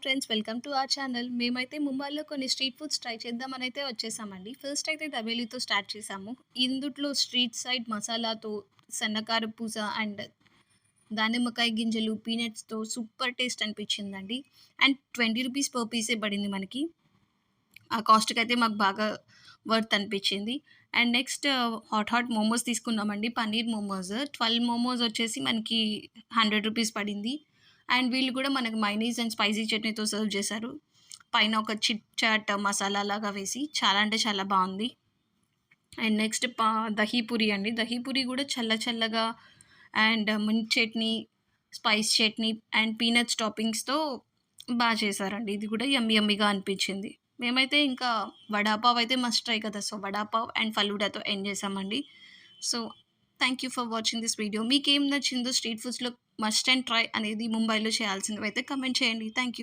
Friends, welcome to our channel. మేమైతే ముంబైలో కొన్ని స్ట్రీట్ ఫుడ్స్ ట్రై చేద్దామనైతే వచ్చేసామండి. ఫస్ట్ అయితే దబేలితో స్టార్ట్ చేసాము. ఇందుట్లో స్ట్రీట్ సైడ్ మసాలాతో, సన్నకార పూస అండ్ దానిమ్మకాయ గింజలు, పీనట్స్‌తో సూపర్ టేస్ట్ అనిపించిందండి. అండ్ రూ. 20 పర్ పీసే పడింది మనకి. ఆ కాస్ట్‌కైతే మాకు బాగా వర్త్ అనిపించింది. అండ్ నెక్స్ట్ హాట్ మోమోస్ తీసుకున్నామండి. పన్నీర్ మోమోస్. 12 మోమోస్ వచ్చేసి మనకి రూ. 100 పడింది. అండ్ వీళ్ళు కూడా మనకు మైనీస్ అండ్ స్పైసీ చట్నీతో సర్వ్ చేశారు. పైన ఒక చిట్ చాట్ మసాలా లాగా వేసి చాలా అంటే చాలా బావుంది. అండ్ నెక్స్ట్ దహీ పూరి అండి. దహీ పూరి గూడా చల్ల చల్లగా and mint chutney, spice chutney and peanuts టాపింగ్స్‌తో చేశారండి. ఇది కూడా యమ్మీగా అనిపించింది. మేమైతే ఇంకా వడా పావ్ అయితే మస్ట్ ట్రై కదా! సో, వడా పావ్ అండ్ ఫలూడాతో ఎండ్ చేశామండి. So, thank you for watching this video. మీకేం నచ్చిందో స్ట్రీట్ ఫుడ్స్‌లో మస్ట్ అండ్ ట్రై అనేది ముంబైలో చేయాల్సినవైతే కామెంట్ చేయండి. Thank you.